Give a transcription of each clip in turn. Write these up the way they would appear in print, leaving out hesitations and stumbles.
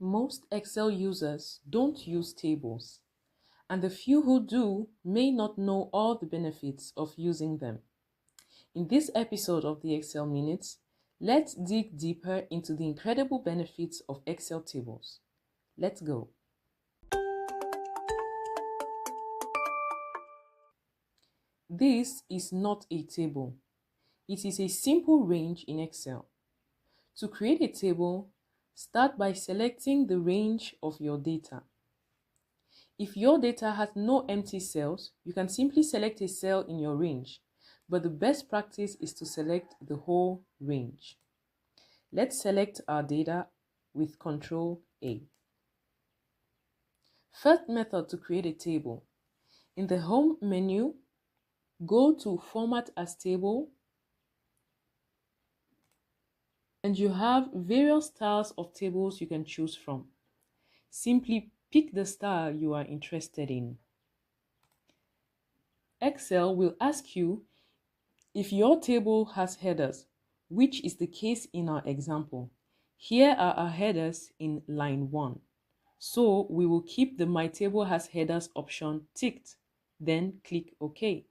Most Excel users don't use tables, and the few who do may not know all the benefits of using them. In this episode of the Excel Minutes, let's dig deeper into the incredible benefits of Excel tables. Let's go. This is not a table. It is a simple range in Excel. To create a table, start by selecting the range of your data. If your data has no empty cells, you can simply select a cell in your range, but the best practice is to select the whole range. Let's select our data with Ctrl A. First method to create a table. In the Home menu, go to Format as Table, and you have various styles of tables you can choose from. Simply pick the style you are interested in. Excel will ask you if your table has headers, which is the case in our example. Here are our headers in line 1. So we will keep the My Table Has Headers option ticked, then click OK.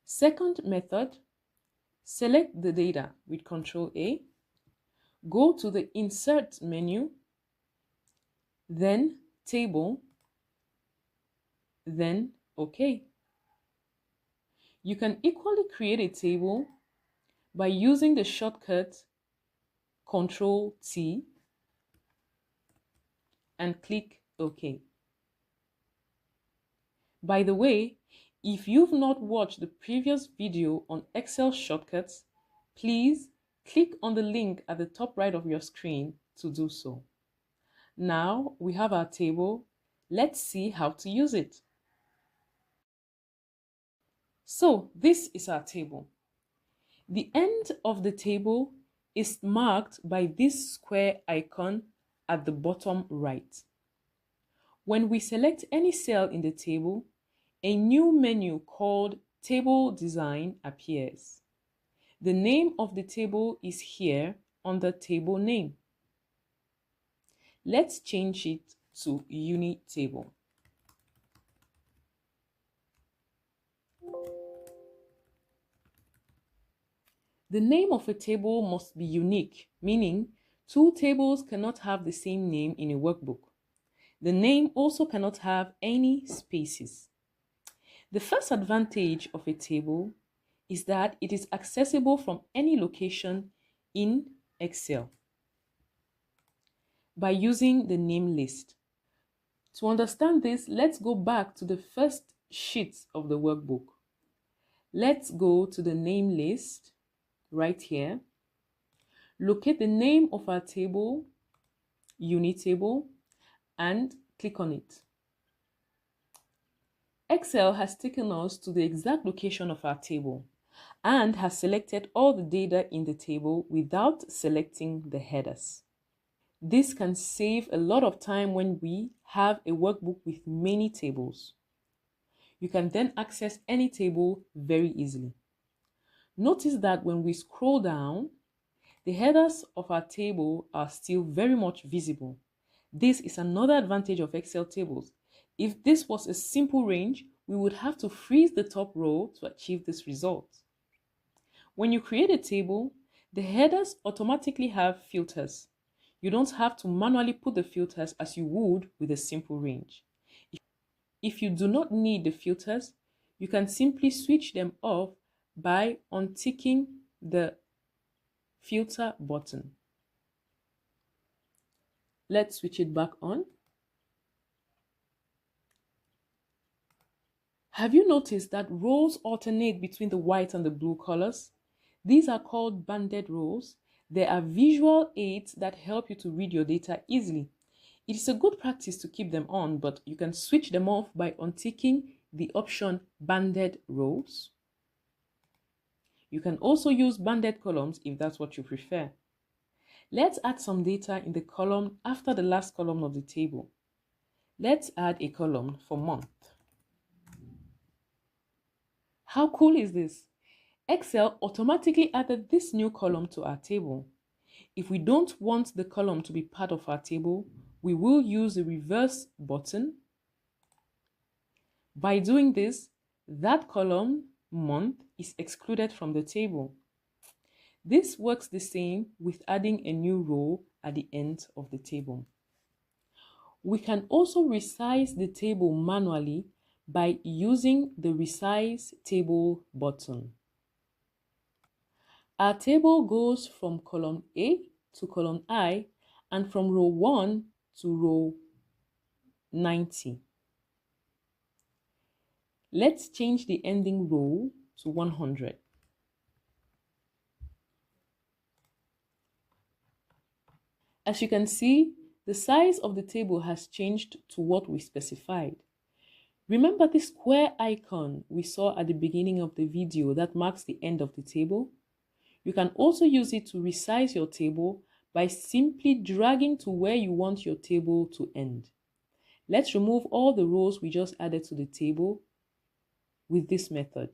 Second method, select the data with Ctrl A, go to the Insert menu, then Table, then OK. You can equally create a table by using the shortcut Ctrl T and click OK. By the way, if you've not watched the previous video on Excel shortcuts, please click on the link at the top right of your screen to do so. Now we have our table. Let's see how to use it. So this is our table. The end of the table is marked by this square icon at the bottom right. When we select any cell in the table, a new menu called Table Design appears. The name of the table is here under Table Name. Let's change it to Unit Table. The name of a table must be unique, meaning two tables cannot have the same name in a workbook. The name also cannot have any spaces. The first advantage of a table is that it is accessible from any location in Excel by using the name list. To understand this, let's go back to the first sheet of the workbook. Let's go to the name list right here. Locate the name of our table, Unit Table, and click on it. Excel has taken us to the exact location of our table and has selected all the data in the table without selecting the headers. This can save a lot of time when we have a workbook with many tables. You can then access any table very easily. Notice that when we scroll down, the headers of our table are still very much visible. This is another advantage of Excel tables. If this was a simple range, we would have to freeze the top row to achieve this result. When you create a table, the headers automatically have filters. You don't have to manually put the filters as you would with a simple range. If you do not need the filters, you can simply switch them off by unticking the filter button. Let's switch it back on. Have you noticed that rows alternate between the white and the blue colors? These are called banded rows. They are visual aids that help you to read your data easily. It is a good practice to keep them on, but you can switch them off by unticking the option banded rows. You can also use banded columns if that's what you prefer. Let's add some data in the column after the last column of the table. Let's add a column for month. How cool is this? Excel automatically added this new column to our table. If we don't want the column to be part of our table, we will use the reverse button. By doing this, that column, month, is excluded from the table. This works the same with adding a new row at the end of the table. We can also resize the table manually by using the Resize Table button. Our table goes from column A to column I and from row 1 to row 90. Let's change the ending row to 100. As you can see, the size of the table has changed to what we specified. Remember the square icon we saw at the beginning of the video that marks the end of the table? You can also use it to resize your table by simply dragging to where you want your table to end. Let's remove all the rows we just added to the table with this method.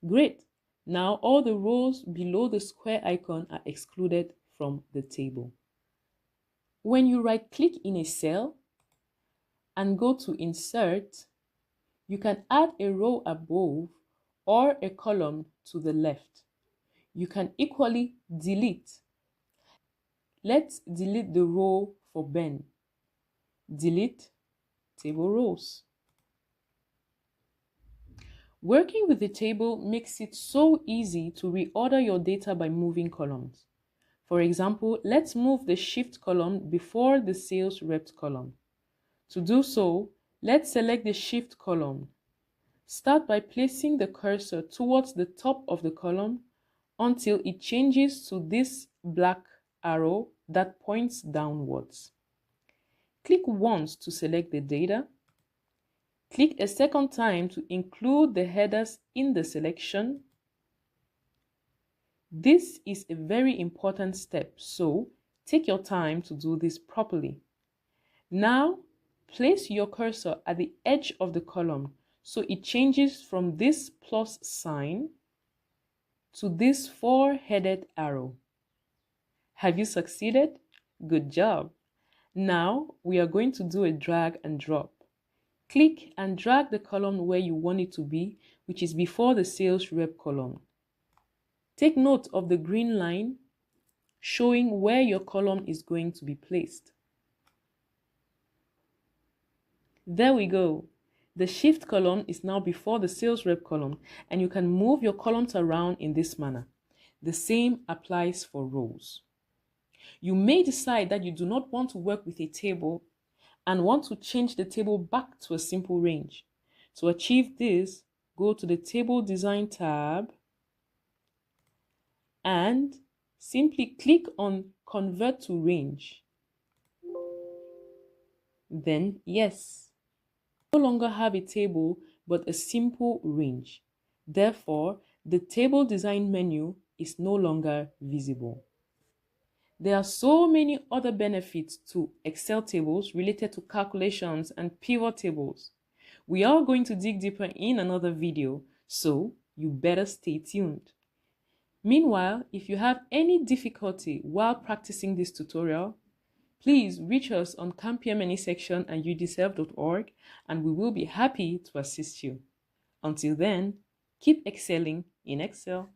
Great! Now all the rows below the square icon are excluded from the table. When you right-click in a cell and go to Insert, you can add a row above or a column to the left. You can equally delete. Let's delete the row for Ben. Delete table rows. Working with the table makes it so easy to reorder your data by moving columns. For example, let's move the Shift column before the Sales Rep column. To do so, let's select the Shift column. Start by placing the cursor towards the top of the column until it changes to this black arrow that points downwards. Click once to select the data. Click a second time to include the headers in the selection. This is a very important step, so take your time to do this properly. Now, place your cursor at the edge of the column so it changes from this plus sign to this four-headed arrow. Have you succeeded? Good job! Now, we are going to do a drag and drop. Click and drag the column where you want it to be, which is before the Sales Rep column. Take note of the green line showing where your column is going to be placed. There we go. The Shift column is now before the Sales Rep column, and you can move your columns around in this manner. The same applies for rows. You may decide that you do not want to work with a table and want to change the table back to a simple range. To achieve this, go to the Table Design tab and simply click on Convert to Range. Then, yes. No longer have a table but a simple range. Therefore, the table design menu is no longer visible. There are so many other benefits to Excel tables related to calculations and pivot tables. We are going to dig deeper in another video, so you better stay tuned. Meanwhile, if you have any difficulty while practicing this tutorial, please reach us on CampMNE section at udserve.org and we will be happy to assist you. Until then, keep excelling in Excel.